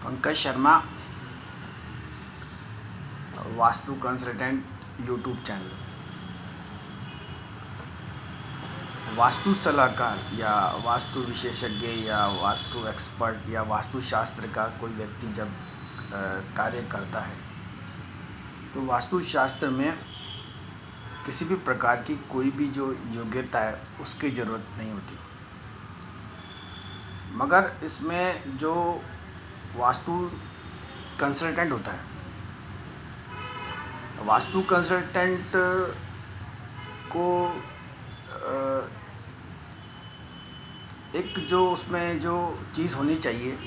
Pankaj Sharma, vastu consultant, YouTube channel. Vastu सलाहकार या वास्तु विशेषज्ञ या वास्तु एक्सपर्ट या वास्तुशास्त्र का कोई व्यक्ति जब कार्य करता है तो वास्तुशास्त्र में किसी भी प्रकार की कोई भी जो योग्यता है उसकी ज़रूरत नहीं होती। मगर इसमें जो वास्तु कंसल्टेंट होता है, वास्तु कंसल्टेंट को एक जो उसमें जो चीज़ होनी चाहिए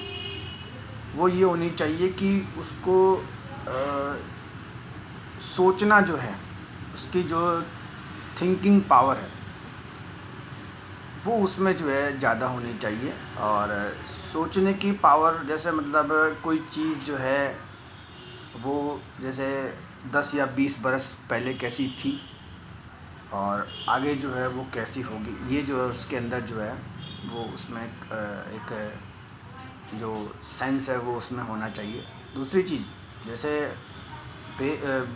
वो ये होनी चाहिए कि उसको सोचना जो है, उसकी जो थिंकिंग पावर है वो उसमें जो है ज़्यादा होनी चाहिए। और सोचने की पावर जैसे मतलब कोई चीज़ जो है वो जैसे 10 या 20 बरस पहले कैसी थी और आगे जो है वो कैसी होगी, ये जो है उसके अंदर जो है वो उसमें एक जो सेंस है वो उसमें होना चाहिए। दूसरी चीज़ जैसे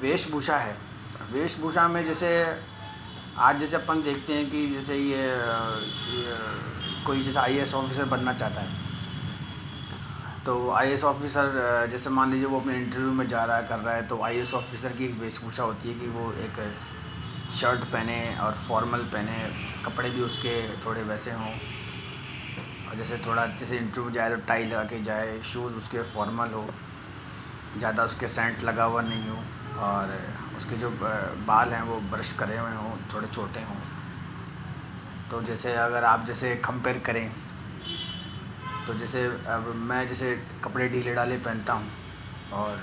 वेशभूषा है, वेशभूषा में जैसे आज जैसे अपन देखते हैं कि जैसे ये कोई जैसे आईएएस ऑफिसर बनना चाहता है तो आईएएस ऑफिसर जैसे मान लीजिए वो अपने इंटरव्यू में जा रहा है कर रहा है तो आईएएस ऑफिसर की एक वेशभूषा होती है कि वो एक शर्ट पहने और फॉर्मल पहने, कपड़े भी उसके थोड़े वैसे हों और जैसे थोड़ा जैसे इंटरव्यू जाए तो टाई लगा के जाए, शूज़ उसके फॉर्मल हो, ज़्यादा उसके सेंट लगा हुआ नहीं हो और उसके जो बाल हैं वो ब्रश करे हुए हों, थोड़े छोटे हों। तो जैसे अगर आप जैसे कंपेयर करें तो जैसे अब मैं जैसे कपड़े ढीले ढाले पहनता हूँ और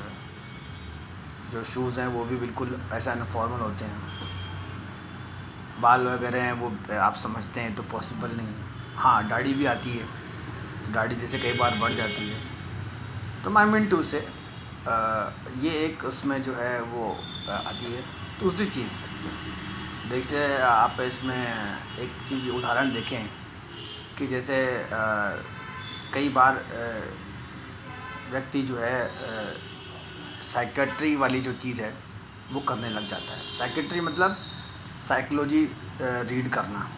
जो शूज़ हैं वो भी बिल्कुल ऐसा फॉर्मल होते हैं, बाल वगैरह हैं वो आप समझते हैं तो पॉसिबल नहीं है। हाँ, दाढ़ी भी आती है, दाढ़ी जैसे कई बार बढ़ जाती है तो आई मीन टू से ये एक उसमें जो है वो आती है। दूसरी चीज़ देखिए, आप इसमें एक चीज़ उदाहरण देखें कि जैसे कई बार व्यक्ति जो है साइकेट्री वाली जो चीज़ है वो करने लग जाता है। साइकेट्री मतलब साइकोलॉजी रीड करना,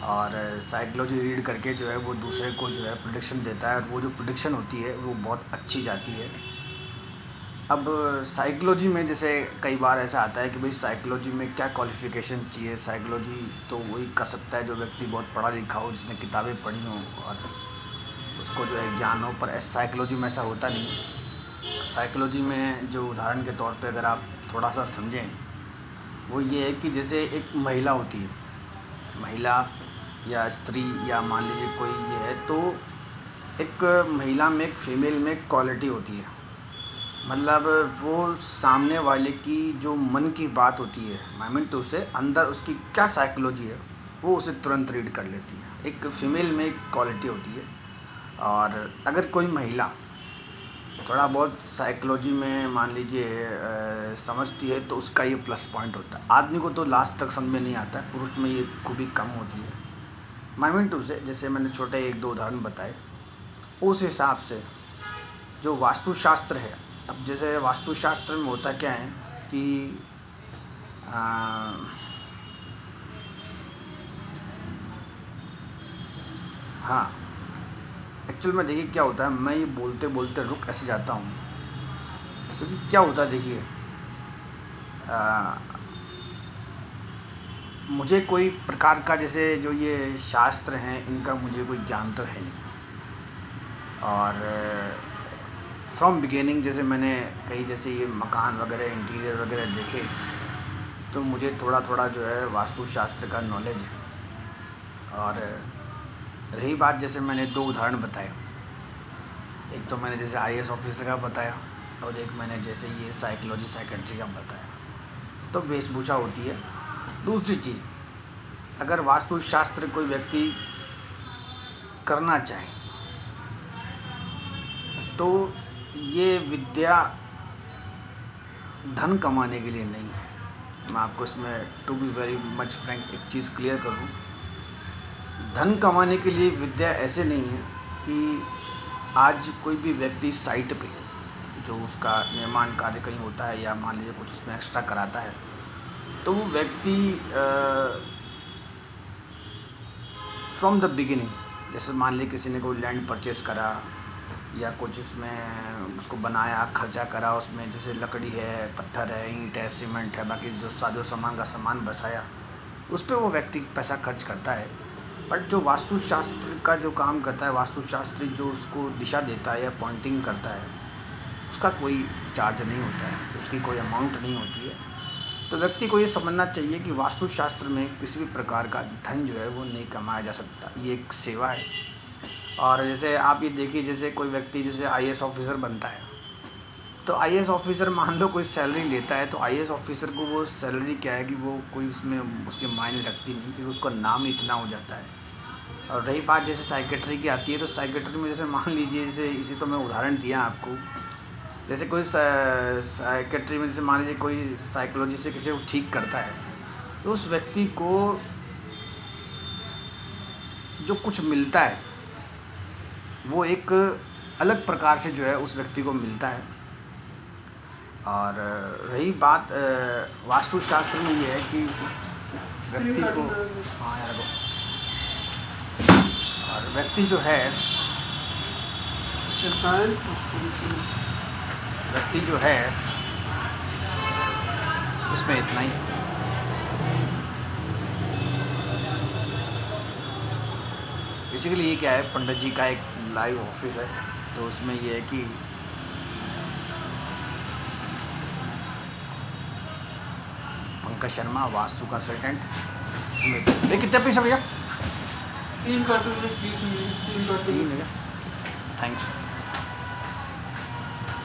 और साइकोलॉजी रीड करके जो है वो दूसरे को जो है प्रेडिक्शन देता है और वो जो प्रेडिक्शन होती है वो बहुत अच्छी जाती है। अब साइकोलॉजी में जैसे कई बार ऐसा आता है कि भाई साइकोलॉजी में क्या क्वालिफ़िकेशन चाहिए, साइकोलॉजी तो वही कर सकता है जो व्यक्ति बहुत पढ़ा लिखा हो, जिसने किताबें पढ़ी हों और उसको जो है ज्ञान हो, पर साइकोलॉजी में ऐसा होता नहीं। साइकोलॉजी में जो उदाहरण के तौर पे अगर आप थोड़ा सा समझें वो ये है कि जैसे एक महिला होती है, महिला या स्त्री या मान लीजिए कोई ये है, तो एक महिला में एक फीमेल में एक क्वालिटी होती है, मतलब वो सामने वाले की जो मन की बात होती है, आई मीन तो उसे अंदर उसकी क्या साइकोलॉजी है वो उसे तुरंत रीड कर लेती है। एक फीमेल में एक क्वालिटी होती है। और अगर कोई महिला थोड़ा बहुत साइकोलॉजी में मान लीजिए समझती है तो उसका ये प्लस पॉइंट होता है। आदमी को तो लास्ट तक समझ में नहीं आता है, पुरुष में ये खूबी कम होती है। माइमेंट से जैसे मैंने छोटे 1-2 उदाहरण बताए, उस हिसाब से जो वास्तुशास्त्र है, अब जैसे वास्तुशास्त्र में होता क्या है कि हाँ, एक्चुअल में देखिए क्या होता है, मैं ये बोलते बोलते रुक ऐसे जाता हूँ क्योंकि क्या होता है देखिए, मुझे कोई प्रकार का जैसे जो ये शास्त्र हैं इनका मुझे कोई ज्ञान तो है नहीं। और फ्रॉम बिगिनिंग जैसे मैंने कई जैसे ये मकान वगैरह इंटीरियर वगैरह देखे तो मुझे थोड़ा थोड़ा जो है वास्तुशास्त्र का नॉलेज है। और रही बात जैसे मैंने 2 उदाहरण बताए, एक तो मैंने जैसे आईएएस ऑफिसर का बताया और एक मैंने जैसे ये साइकोलॉजी साइकेट्री का बताया, तो वेशभूषा होती है। दूसरी चीज़, अगर वास्तुशास्त्र कोई व्यक्ति करना चाहे तो ये विद्या धन कमाने के लिए नहीं है। मैं आपको इसमें to be very much frank एक चीज़ क्लियर करूँ, धन कमाने के लिए विद्या ऐसे नहीं है कि आज कोई भी व्यक्ति साइट पे जो उसका निर्माण कार्य कहीं होता है या मान लीजिए कुछ उसमें एक्स्ट्रा कराता है, तो वो व्यक्ति फ्रॉम द बिगिनिंग, जैसे मान लीजिए किसी ने कोई लैंड परचेज़ करा या कुछ उसमें उसको बनाया, खर्चा करा, उसमें जैसे लकड़ी है, पत्थर है, ईंट है, सीमेंट है, बाकी जो साजो सामान का सामान बसाया, उस पे वो व्यक्ति पैसा खर्च करता है। बट जो वास्तुशास्त्र का जो काम करता है, वास्तुशास्त्री जो उसको दिशा देता है या पॉइंटिंग करता है, उसका कोई चार्ज नहीं होता है, उसकी कोई अमाउंट नहीं होती है। तो व्यक्ति को ये समझना चाहिए कि वास्तुशास्त्र में किसी भी प्रकार का धन जो है वो नहीं कमाया जा सकता, ये एक सेवा है। और जैसे आप ये देखिए, जैसे कोई व्यक्ति जैसे आईएएस ऑफिसर बनता है, तो आईएएस ऑफिसर मान लो कोई सैलरी लेता है, तो आईएएस ऑफिसर को वो सैलरी क्या है कि वो कोई उसमें उसके मायने रखती नहीं, क्योंकि उसका नाम ही इतना हो जाता है। और रही बात जैसे साइकेट्री की आती है, तो साइकेट्री में जैसे मान लीजिए, जैसे इसी तो मैं उदाहरण दिया आपको, जैसे कोई साइकेट्री में जैसे मान लीजिए कोई साइकोलॉजी से किसी को ठीक करता है, तो उस व्यक्ति को जो कुछ मिलता है वो एक अलग प्रकार से जो है उस व्यक्ति को मिलता है। और रही बात वास्तुशास्त्र में ये है कि व्यक्ति को, हाँ यार वो, और व्यक्ति जो है, व्यक्ति जो है इसमें इतना ही। बेसिकली ये क्या है, पंडित जी का एक लाइव ऑफिस है, तो उसमें ये है कि पंकज शर्मा वास्तु कंसल्टेंट। भैया कितने पैसे भैया? 3 कार्टून में 20 मिनट, 3 कार्टून। थैंक्स।